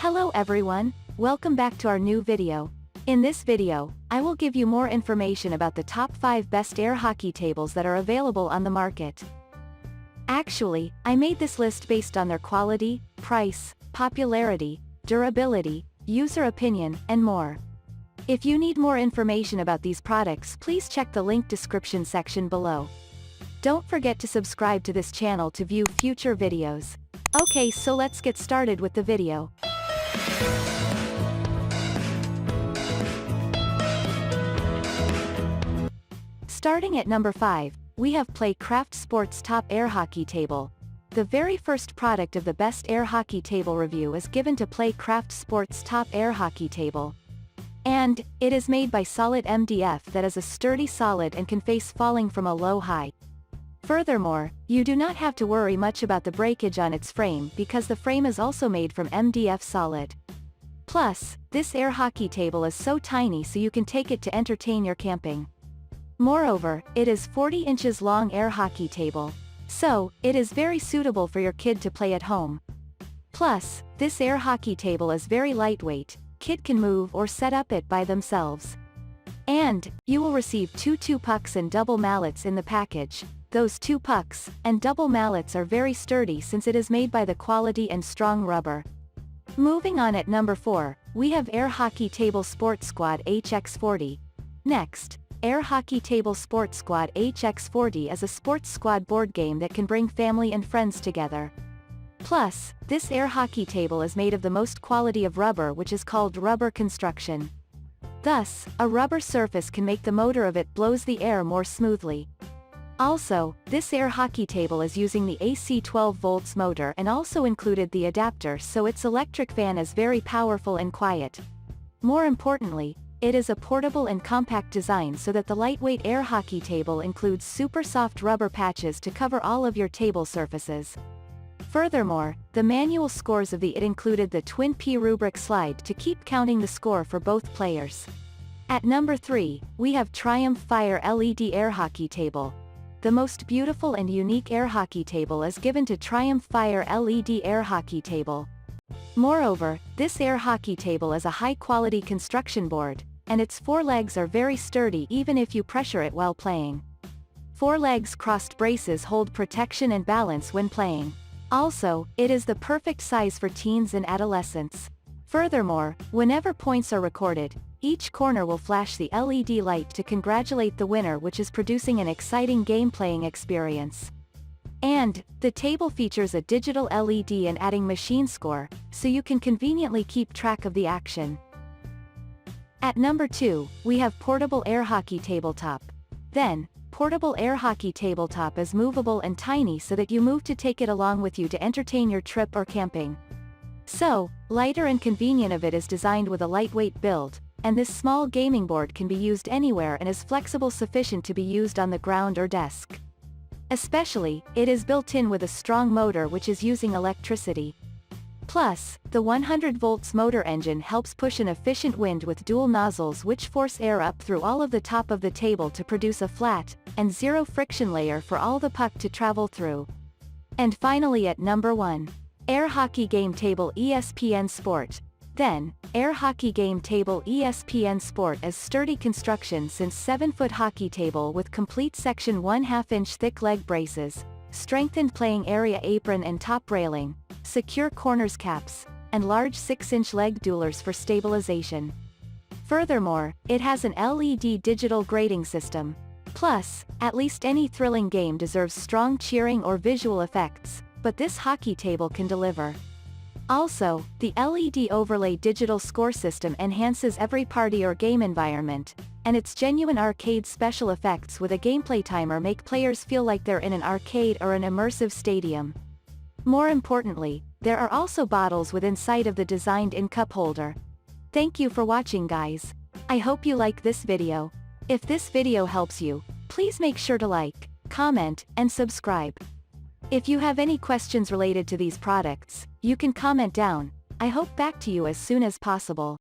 Hello everyone, welcome back to our new video. In this video, I will give you more information about the top 5 best air hockey tables that are available on the market. Actually, I made this list based on their quality, price, popularity, durability, user opinion, and more. If you need more information about these products, please check the link description section below. Don't forget to subscribe to this channel to view future videos. Okay, so let's get started with the video. Starting at number 5, we have PlayCraft Sports Top Air Hockey Table. The very first product of the best air hockey table review is given to PlayCraft Sports Top Air Hockey Table. And, it is made by solid MDF that is a sturdy solid and can face falling from a low height. Furthermore, you do not have to worry much about the breakage on its frame because the frame is also made from MDF solid. Plus, this air hockey table is so tiny so you can take it to entertain your camping. Moreover, it is 40 inches long air hockey table. So, it is very suitable for your kid to play at home. Plus, this air hockey table is very lightweight, kid can move or set up it by themselves. And, you will receive two pucks and double mallets in the package. Those 2 pucks and double mallets are very sturdy since it is made by the quality and strong rubber. Moving on at number 4, we have Air Hockey Table Sport Squad HX40. Next, Air Hockey Table Sport Squad HX40 is a sports squad board game that can bring family and friends together. Plus, this air hockey table is made of the most quality of rubber, which is called rubber construction. Thus, a rubber surface can make the motor of it blows the air more smoothly. Also, this air hockey table is using the AC 12 volts motor and also included the adapter, so its electric fan is very powerful and quiet. More importantly, it is a portable and compact design so that the lightweight air hockey table includes super soft rubber patches to cover all of your table surfaces. Furthermore, the manual scores of it included the Twin P rubric slide to keep counting the score for both players. At number 3, we have Triumph Fire LED Air Hockey Table. The most beautiful and unique air hockey table is given to Triumph Fire LED Air Hockey Table. Moreover, this air hockey table is a high-quality construction board, and its 4 legs are very sturdy even if you pressure it while playing. 4 legs crossed braces hold protection and balance when playing. Also, it is the perfect size for teens and adolescents. Furthermore, whenever points are recorded, each corner will flash the LED light to congratulate the winner, which is producing an exciting game-playing experience. And, the table features a digital LED and adding machine score, so you can conveniently keep track of the action. At number 2, we have Portable Air Hockey Tabletop. Then, Portable Air Hockey Tabletop is movable and tiny so that you move to take it along with you to entertain your trip or camping. So, lighter and convenient of it is designed with a lightweight build, and this small gaming board can be used anywhere and is flexible sufficient to be used on the ground or desk. Especially, it is built in with a strong motor which is using electricity. Plus, the 100 volts motor engine helps push an efficient wind with dual nozzles which force air up through all of the top of the table to produce a flat, and zero friction layer for all the puck to travel through. And finally at number 1. Air Hockey Game Table ESPN Sport. Then, Air Hockey Game Table ESPN Sport is sturdy construction since 7-foot hockey table with complete section 1/2 inch thick leg braces, strengthened playing area apron and top railing, secure corners caps, and large 6-inch leg duelers for stabilization. Furthermore, it has an LED digital grading system. Plus, at least any thrilling game deserves strong cheering or visual effects, but this hockey table can deliver. Also, the LED overlay digital score system enhances every party or game environment, and its genuine arcade special effects with a gameplay timer make players feel like they're in an arcade or an immersive stadium. More importantly, there are also bottles with inside of the designed-in cup holder. Thank you for watching, guys. I hope you like this video. If this video helps you, please make sure to like, comment, and subscribe. If you have any questions related to these products, you can comment down. I hope back to you as soon as possible.